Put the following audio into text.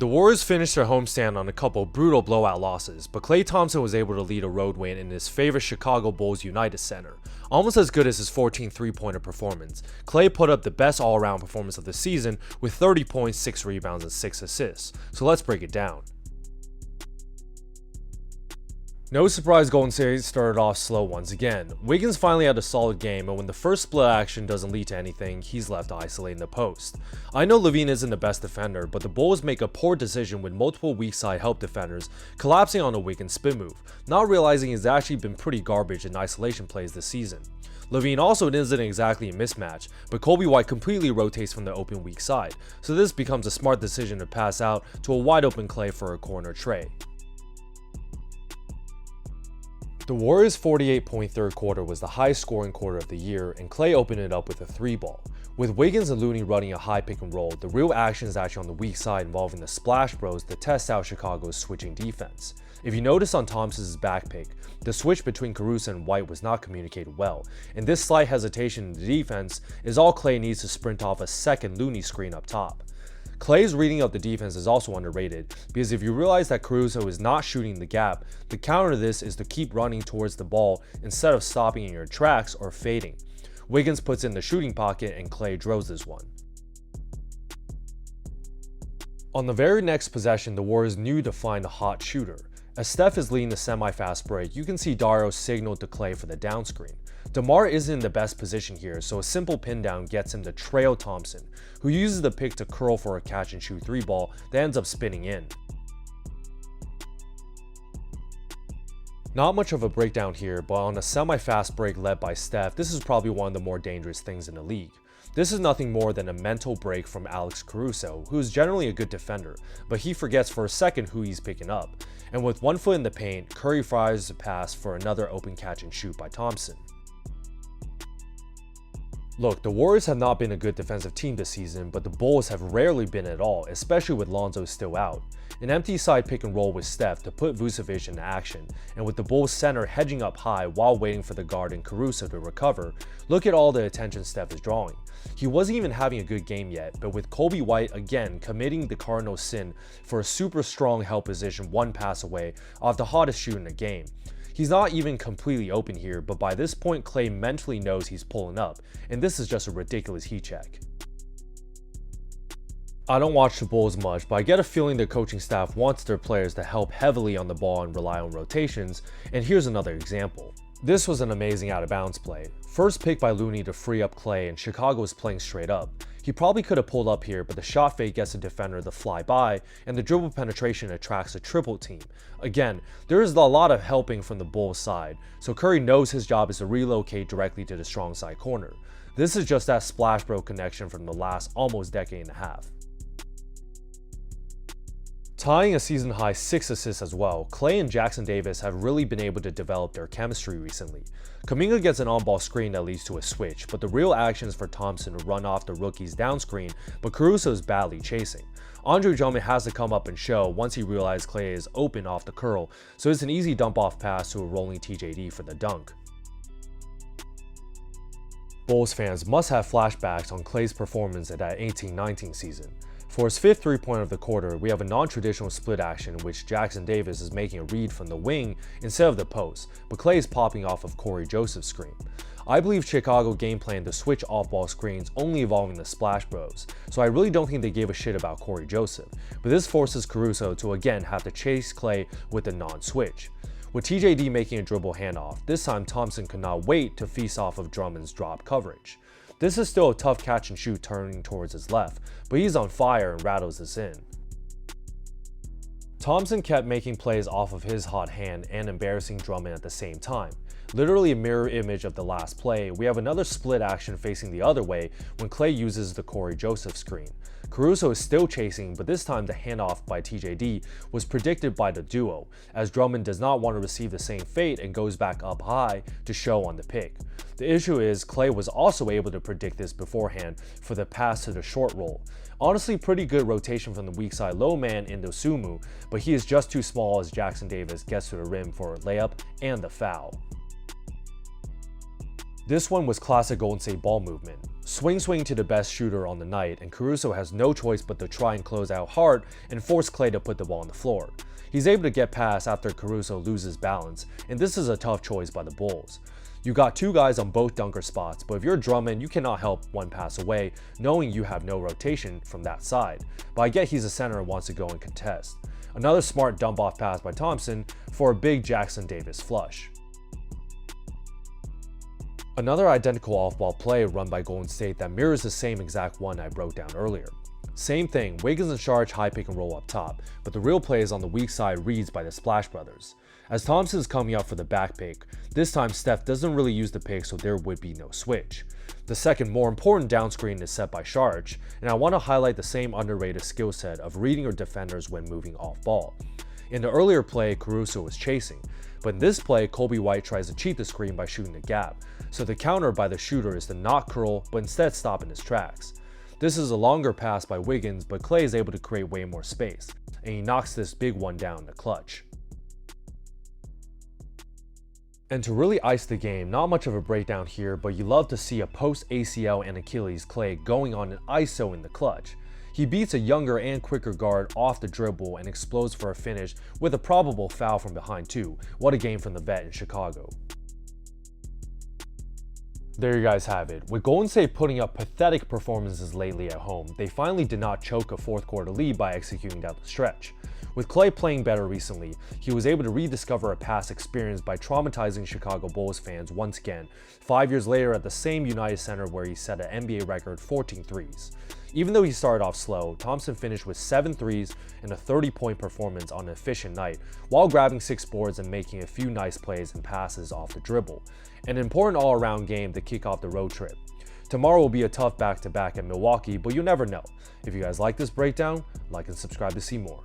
The Warriors finished their homestand on a couple brutal blowout losses, but Klay Thompson was able to lead a road win in his favorite Chicago Bulls United Center. Almost as good as his 14 three-pointer performance, Klay put up the best all-around performance of the season with 30 points, 6 rebounds, and 6 assists. So let's break it down. No surprise, Golden State started off slow once again. Wiggins finally had a solid game, and when the first split action doesn't lead to anything, he's left isolating the post. I know LaVine isn't the best defender, but the Bulls make a poor decision with multiple weak side help defenders collapsing on a Wiggins spin move, not realizing he's actually been pretty garbage in isolation plays this season. LaVine also isn't exactly a mismatch, but Coby White completely rotates from the open weak side, so this becomes a smart decision to pass out to a wide open Klay for a corner tray. The Warriors' 48-point third quarter was the highest scoring quarter of the year, and Klay opened it up with a 3-ball. With Wiggins and Looney running a high pick and roll, the real action is actually on the weak side involving the Splash Bros to test out Chicago's switching defense. If you notice on Thompson's back pick, the switch between Caruso and White was not communicated well, and this slight hesitation in the defense is all Klay needs to sprint off a second Looney screen up top. Klay's reading of the defense is also underrated, because if you realize that Caruso is not shooting the gap, the counter to this is to keep running towards the ball instead of stopping in your tracks or fading. Wiggins puts in the shooting pocket and Klay drills this one. On the very next possession, the Warriors knew to find a hot shooter. As Steph is leading the semi-fast break, you can see Dario signal to Klay for the down screen. DeMar isn't in the best position here, so a simple pin down gets him to trail Thompson, who uses the pick to curl for a catch and shoot 3-ball that ends up spinning in. Not much of a breakdown here, but on a semi-fast break led by Steph, this is probably one of the more dangerous things in the league. This is nothing more than a mental break from Alex Caruso, who is generally a good defender, but he forgets for a second who he's picking up. And with one foot in the paint, Curry fires a pass for another open catch and shoot by Thompson. Look, the Warriors have not been a good defensive team this season, but the Bulls have rarely been at all, especially with Lonzo still out. An empty side pick and roll with Steph to put Vucevic into action, and with the Bulls center hedging up high while waiting for the guard and Caruso to recover, look at all the attention Steph is drawing. He wasn't even having a good game yet, but with Coby White again committing the cardinal sin for a super strong help position one pass away off the hottest shooter in the game. He's not even completely open here, but by this point Klay mentally knows he's pulling up, and this is just a ridiculous heat check. I don't watch the Bulls much, but I get a feeling the coaching staff wants their players to help heavily on the ball and rely on rotations, and here's another example. This was an amazing out-of-bounds play. First pick by Looney to free up Klay, and Chicago is playing straight up. He probably could have pulled up here, but the shot fake gets a defender to fly by, and the dribble penetration attracts a triple team. Again, there is a lot of helping from the Bulls side, so Curry knows his job is to relocate directly to the strong side corner. This is just that splash bro connection from the last almost decade and a half. Tying a season-high 6 assists as well, Klay and Jackson Davis have really been able to develop their chemistry recently. Kuminga gets an on-ball screen that leads to a switch, but the real action is for Thompson to run off the rookie's down screen, but Caruso is badly chasing. Andre Drummond has to come up and show once he realizes Klay is open off the curl, so it's an easy dump-off pass to a rolling TJD for the dunk. Bulls fans must have flashbacks on Klay's performance at that 18-19 season. For his fifth three-pointer of the quarter, we have a non-traditional split action in which Jackson Davis is making a read from the wing instead of the post, but Klay is popping off of Corey Joseph's screen. I believe Chicago game planned to switch off-ball screens only involving the Splash Bros, so I really don't think they gave a shit about Corey Joseph, but this forces Caruso to again have to chase Klay with a non-switch. With TJD making a dribble handoff, this time Thompson could not wait to feast off of Drummond's drop coverage. This is still a tough catch and shoot turning towards his left, but he's on fire and rattles this in. Thompson kept making plays off of his hot hand and embarrassing Drummond at the same time. Literally a mirror image of the last play, we have another split action facing the other way when Klay uses the Corey Joseph screen. Caruso is still chasing, but this time the handoff by TJD was predicted by the duo, as Drummond does not want to receive the same fate and goes back up high to show on the pick. The issue is Klay was also able to predict this beforehand for the pass to the short roll. Honestly, pretty good rotation from the weak side low man into Sumu, but he is just too small as Jackson Davis gets to the rim for a layup and the foul. This one was classic Golden State ball movement. Swing to the best shooter on the night, and Caruso has no choice but to try and close out hard and force Klay to put the ball on the floor. He's able to get past after Caruso loses balance, and this is a tough choice by the Bulls. You got two guys on both dunker spots, but if you're Drummond, you cannot help one pass away, knowing you have no rotation from that side. But I get he's a center and wants to go and contest. Another smart dump off pass by Thompson for a big Jackson Davis flush. Another identical off-ball play run by Golden State that mirrors the same exact one I broke down earlier. Same thing, Wiggins in charge, high pick and roll up top, but the real play is on the weak side reads by the Splash Brothers. As Thompson is coming up for the back pick, this time Steph doesn't really use the pick, so there would be no switch. The second more important down screen is set by Sharge, and I want to highlight the same underrated skill set of reading your defenders when moving off ball. In the earlier play, Caruso was chasing, but in this play, Kobe White tries to cheat the screen by shooting the gap, so the counter by the shooter is to not curl, but instead stop in his tracks. This is a longer pass by Wiggins, but Klay is able to create way more space, and he knocks this big one down in the clutch. And to really ice the game, not much of a breakdown here, but you love to see a post ACL and Achilles Klay going on an ISO in the clutch. He beats a younger and quicker guard off the dribble and explodes for a finish with a probable foul from behind too. What a game from the vet in Chicago. There you guys have it. With Golden State putting up pathetic performances lately at home, they finally did not choke a fourth quarter lead by executing down the stretch. With Klay playing better recently, he was able to rediscover a past experience by traumatizing Chicago Bulls fans once again, 5 years later at the same United Center where he set an NBA record 14 threes. Even though he started off slow, Thompson finished with 7 threes and a 30-point performance on an efficient night, while grabbing 6 boards and making a few nice plays and passes off the dribble. An important all-around game to kick off the road trip. Tomorrow will be a tough back-to-back at Milwaukee, but you never know. If you guys like this breakdown, like and subscribe to see more.